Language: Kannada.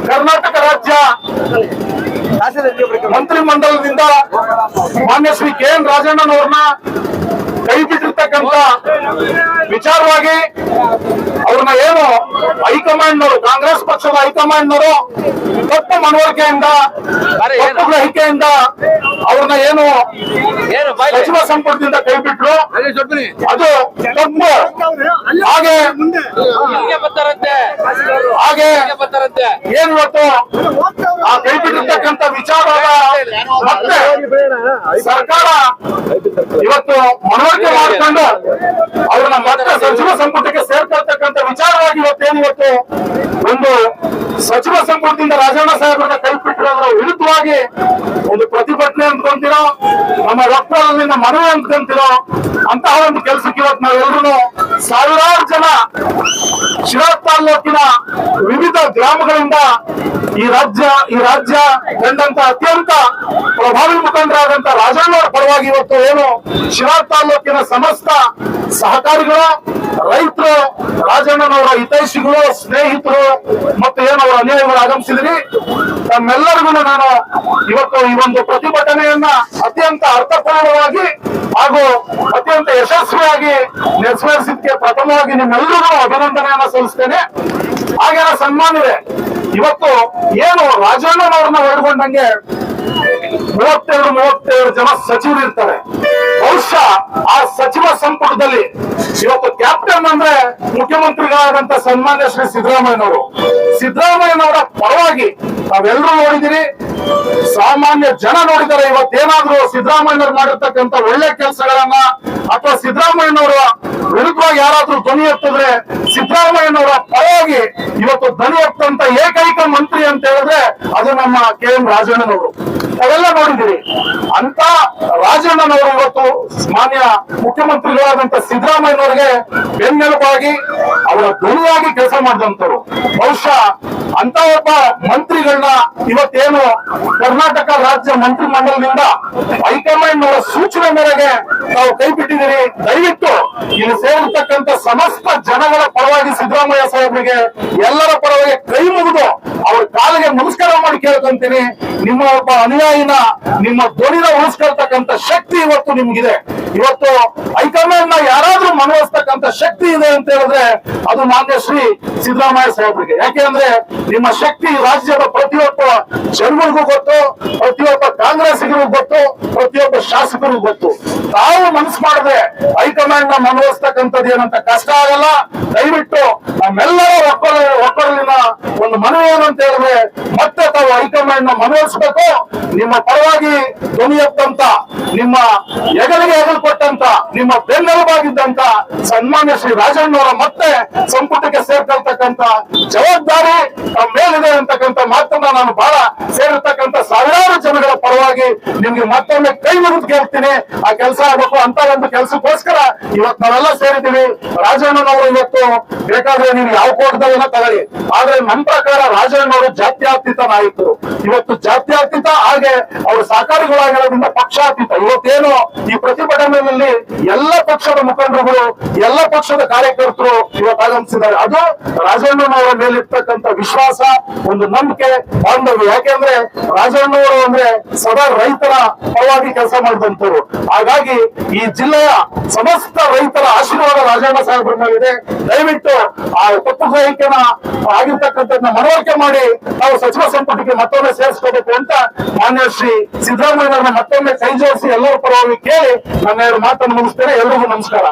ಕರ್ನಾಟಕ ರಾಜ್ಯ ಮಂತ್ರಿಮಂಡಲದಿಂದ ಮಾನ್ಯ ಶ್ರೀ KN ರಾಜಣ್ಣನವ್ರನ್ನ ಕೈ ಬಿಟ್ಟಿರ್ತಕ್ಕಂಥ ವಿಚಾರವಾಗಿ ಅವ್ರನ್ನ ಏನು ಹೈಕಮಾಂಡ್ನವರು, ಕಾಂಗ್ರೆಸ್ ಪಕ್ಷದ ಹೈಕಮಾಂಡ್ನವರು ತಪ್ಪು ಮನವರಿಕೆಯಿಂದ, ತಪ್ಪು ಗ್ರಹಿಕೆಯಿಂದ ಅವ್ರನ್ನ ಏನು ಸಚಿವ ಸಂಪುಟದಿಂದ ಕೈ ಬಿಟ್ರು, ಅದು ತಪ್ಪು. ಹಾಗೆ ಏನ್ ಇವತ್ತು ಆ ಕೈ ಬಿಟ್ಟಿರ್ತಕ್ಕಂಥ ವಿಚಾರದ ಮತ್ತೆ ಸರ್ಕಾರ ಇವತ್ತು ಮನವರಿಕೆ ಮಾಡಿಕೊಂಡು ಅವ್ರನ್ನ ಮತ್ತೆ ಸಚಿವ ಸಂಪುಟಕ್ಕೆ ಸೇರ್ಕೊಳ್ತಕ್ಕಂಥ ವಿಚಾರವಾಗಿ ಇವತ್ತು ಒಂದು ಸಚಿವ ಸಂಪುಟದಿಂದ ರಾಜಣ್ಣ ಸಾಹೇಬ್ರನ್ನ ಕೈ ಬಿಟ್ಟಿರೋದ್ರ ವಿರುದ್ಧವಾಗಿ ಒಂದು ಪ್ರತಿಭಟನೆ ಅಂದ್ಕೊಂತೀರೋ, ನಮ್ಮ ರಕ್ತದಿಂದ ಮನವಿ ಅಂದ್ಕೊಂತೀರೋ ಅಂತಹ ಒಂದು ಕೆಲಸಕ್ಕೆ ಇವತ್ತು ನಾವೆಲ್ಲರೂ ಸಾವಿರಾರು ಜನ ಶಿರಾ ತಾಲೂಕಿನ ವಿವಿಧ ಗ್ರಾಮಗಳಿಂದ ಈ ರಾಜ್ಯ ಕಂಡಂತ ಅತ್ಯಂತ ಪ್ರಭಾವಿ ಮುಖಂಡರಾದಂತ ರಾಜಣ್ಣವರ ಪರವಾಗಿ ಇವತ್ತು ಏನು ಶಿರಾ ತಾಲೂಕಿನ ಸಮಸ್ತ ಸಹಕಾರಿಗಳು, ರೈತರು, ರಾಜಣ್ಣನವರ ಹಿತೈಷಿಗಳು, ಸ್ನೇಹಿತರು ಮತ್ತು ಏನವರ ಅನುಯಾಯಿಗಳು ಆಗಮಿಸಿದ್ರಿ. ತಮ್ಮೆಲ್ಲರಿಗೂ ನಾನು ಇವತ್ತು ಈ ಒಂದು ಪ್ರತಿಭಟನೆಯನ್ನ ಅತ್ಯಂತ ಅರ್ಥಪೂರ್ಣವಾಗಿ ಹಾಗೂ ಅತ್ಯಂತ ಯಶಸ್ವಿಯಾಗಿ ನೆರವೇರಿಸಿದ್ದಕ್ಕೆ ಪ್ರಥಮವಾಗಿ ನಿಮ್ಮೆಲ್ಲರಿಗೂ ಅಭಿನಂದನೆಯನ್ನ ಸಲ್ಲಿಸ್ತೇನೆ. ಹಾಗೆ ಸನ್ಮಾನಿದೆ, ಇವತ್ತು ಏನು ರಾಜಣ್ಣನವ್ರನ್ನ ಒಳಗೊಂಡಂಗೆ 32 ಜನ ಸಚಿವರು ಇರ್ತಾರೆ. ಬಹುಶಃ ಆ ಸಚಿವ ಸಂಪುಟದಲ್ಲಿ ಇವತ್ತು ಕ್ಯಾಪ್ಟನ್ ಅಂದ್ರೆ ಮುಖ್ಯಮಂತ್ರಿಗಳಾದಂತ ಸನ್ಮಾನ್ಯ ಶ್ರೀ ಸಿದ್ದರಾಮಯ್ಯನವರ ಪರವಾಗಿ ತಾವೆಲ್ಲರೂ ನೋಡಿದಿರಿ, ಸಾಮಾನ್ಯ ಜನ ನೋಡಿದರೆ. ಇವತ್ತೇನಾದ್ರೂ ಸಿದ್ದರಾಮಯ್ಯನವ್ರು ಮಾಡಿರ್ತಕ್ಕಂಥ ಒಳ್ಳೆ ಕೆಲಸಗಳನ್ನ ಅಥವಾ ಸಿದ್ದರಾಮಯ್ಯನವರ ವಿರುದ್ಧವಾಗಿ ಯಾರಾದ್ರೂ ಧ್ವನಿ ಎತ್ತಿದ್ರೆ ಸಿದ್ದರಾಮಯ್ಯನವರ ಪರವಾಗಿ ಇವತ್ತು ಧ್ವನಿ ಎತ್ತಂತ ಏಕೈಕ ಮಂತ್ರಿ ಅಂತ ಹೇಳಿದ್ರೆ ಅದು ನಮ್ಮ KN ರಾಜಣ್ಣನವರು. ಅವೆಲ್ಲ ನೋಡಿದಿರಿ. ಅಂತ ರಾಜಣ್ಣನವರು ಇವತ್ತು ಮಾನ್ಯ ಮುಖ್ಯಮಂತ್ರಿಗಳಾದಂತ ಸಿದ್ದರಾಮಯ್ಯನವರಿಗೆ ಬೆನ್ನೆಲುಬಾಗಿ ಅವರ ಧ್ವನಿಯಾಗಿ ಕೆಲಸ ಮಾಡಿದಂತವ್ರು. ಬಹುಶಃ ಅಂತ ಒಬ್ಬ ಮಂತ್ರಿಗಳನ್ನ ಇವತ್ತೇನು ಕರ್ನಾಟಕ ರಾಜ್ಯ ಮಂತ್ರಿಮಂಡಲದಿಂದ ಹೈಕಮಾಂಡ್ನವರ ಸೂಚನೆ ಮೇರೆಗೆ ನಾವು ಕೈ ಬಿಟ್ಟಿದ್ದೀರಿ. ದಯವಿಟ್ಟು ಇಲ್ಲಿ ಸೇರಿರ್ತಕ್ಕಂಥ ಸಮಸ್ತ ಜನಗಳ ಪರವಾಗಿ ಸಿದ್ದರಾಮಯ್ಯ ಸಾಹೇಬರಿಗೆ ಎಲ್ಲರ ಪರವಾಗಿ ಕೈ ಮುಗಿದು ಅವ್ರ ಕಾಲಿಗೆ ನಮಸ್ಕಾರ ಮಾಡಿ ಕೇಳ್ಕೊಂತೀನಿ. ನಿಮ್ಮ ಒಬ್ಬ ಅನುಯಾಯಿನ, ನಿಮ್ಮ ಧ್ವನಿನ ಉಳಿಸ್ಕೊಳ್ತಕ್ಕಂಥ ಶಕ್ತಿ ಇವತ್ತು ನಿಮ್ಗಿದೆ. ಇವತ್ತು ಹೈಕಮಾಂಡ್ ನ ಯಾರಾದ್ರೂ ಮನವೊಲಿಸ್ತಕ್ಕಂಥ ಶಕ್ತಿ ಇದೆ ಅಂತ ಹೇಳಿದ್ರೆ ಅದು ಮಾನ್ಯ ಶ್ರೀ ಸಿದ್ದರಾಮಯ್ಯ ಸಾಹೇಬರಿಗೆ. ಯಾಕೆಂದ್ರೆ ನಿಮ್ಮ ಶಕ್ತಿ ರಾಜ್ಯದ ಪ್ರತಿಯೊಬ್ಬ ಜನರಿಗೂ ಗೊತ್ತು, ಪ್ರತಿಯೊಬ್ಬ ಕಾಂಗ್ರೆಸ್ಸಿಗೂ ಗೊತ್ತು, ಪ್ರತಿಯೊಬ್ಬ ಶಾಸಕರಿಗೂ ಗೊತ್ತು. ತಾವು ಮನಸ್ಸು ಮಾಡಿದ್ರೆ ಹೈಕಮಾಂಡ್ ನ ಮನವೊಲಿಸ್ತಕ್ಕಂಥದ್ದು ಏನಂತ ಕಷ್ಟ ಆಗಲ್ಲ. ದಯವಿಟ್ಟು ನಮ್ಮೆಲ್ಲರ ಒಕ್ಕಲಿನ ಒಂದು ಮನವಿ ಏನಂತ ಹೇಳಿದ್ರೆ ಮತ್ತೆ ತಾವು ಹೈಕಮಾಂಡ್ ನ ಮನವೊಲಿಸಬೇಕು. ನಿಮ್ಮ ಪರವಾಗಿ ಧ್ವನಿ ಎತ್ತಂತ, ನಿಮ್ಮ ಹೆಗಲಿಗೆ ಕೊಟ್ಟಂತ, ನಿಮ್ಮ ಬೆನ್ನೆಲುಬಾಗಿದ್ದಂತ ಸನ್ಮಾನ್ಯ ಶ್ರೀ ರಾಜಣ್ಣವರ ಮತ್ತೆ ಸಂಪುಟಕ್ಕೆ ಸೇರ್ಕೊಳ್ತಕ್ಕಂತ ಜವಾಬ್ದಾರಿ ನಮ್ಮ ಮೇಲಿದೆ ಅಂತಕ್ಕಂಥ ಮಾತನ್ನ ನಾನು ಬಹಳ ಸೇರಿರ್ತಕ್ಕಂಥ ಸಾವಿರಾರು ಜನಗಳ ಪರವಾಗಿ ನಿಮ್ಗೆ ಮತ್ತೊಮ್ಮೆ ಕೈ ಮುಗಿದು ಕೇಳ್ತೀನಿ. ಆ ಕೆಲಸ ಆಗಬೇಕು. ಅಂತ ಒಂದು ಕೆಲಸಕ್ಕೋಸ್ಕರ ಇವತ್ತು ನಾವೆಲ್ಲ ಸೇರಿದ್ದೀವಿ. ರಾಜಣ್ಣನವರು ಇವತ್ತು ಬೇಕಾದ್ರೆ ನೀವು ಯಾವ ಕೋಟದಲ್ಲಿನ ತಗೊಳ್ಳಿ, ಆದ್ರೆ ನನ್ನ ಪ್ರಕಾರ ರಾಜಣ್ಣವರು ಜಾತ್ಯತೀತ ನಾಯಕರು. ಇವತ್ತು ಜಾತ್ಯತೀತ, ಹಾಗೆ ಅವರು ಸಹಕಾರಿಗಳಾಗಿರೋದ್ರಿಂದ ಪಕ್ಷಾತೀತ. ಇವತ್ತೇನು ಈ ಪ್ರತಿಭಟನೆಯಲ್ಲಿ ಎಲ್ಲ ಪಕ್ಷದ ಮುಖಂಡರುಗಳು, ಎಲ್ಲ ಪಕ್ಷದ ಕಾರ್ಯಕರ್ತರು ಇವತ್ತು ಆಗಮಿಸಿದ್ದಾರೆ. ಅದು ರಾಜಣ್ಣನವರ ಮೇಲಿರ್ತಕ್ಕಂಥ ವಿಶ್ವಾಸ, ಒಂದು ನಂಬಿಕೆ, ಬಾಂಧವ್ಯ. ಯಾಕೆಂದ್ರೆ ರಾಜಣ್ಣವರು ಅಂದ್ರೆ ಸದಾ ರೈತರ ಪರವಾಗಿ ಕೆಲಸ ಮಾಡಿದಂತರು. ಹಾಗಾಗಿ ಈ ಜಿಲ್ಲೆಯ ಸಮಸ್ತ ರೈತರ ಆಶೀರ್ವಾದ ರಾಜಣ್ಣ ಸಾಹೇಬ್ರ ಮೇಲಿದೆ. ದಯವಿಟ್ಟು ಆ ತಪ್ಪು ಗ್ರಹಿಕೆನ ಆಗಿರ್ತಕ್ಕಂಥದ್ದನ್ನ ಮನವರಿಕೆ ಮಾಡಿ ನಾವು ಸಚಿವ ಸಂಪುಟಕ್ಕೆ ಮತ್ತೊಮ್ಮೆ ಸೇರಿಸ್ಕೋಬೇಕು ಅಂತ ಮಾನ್ಯ ಶ್ರೀ ಸಿದ್ದರಾಮಯ್ಯನವರನ್ನ ಮತ್ತೊಮ್ಮೆ ಕೈ ಜೋಡಿಸಿ ಎಲ್ಲರ ಪರವಾಗಿ ಕೇಳಿ ನನ್ನ 2 ಮಾತನ್ನು ಮುಗಿಸ್ತೇನೆ. ಎಲ್ರಿಗೂ ನಮಸ್ಕಾರ.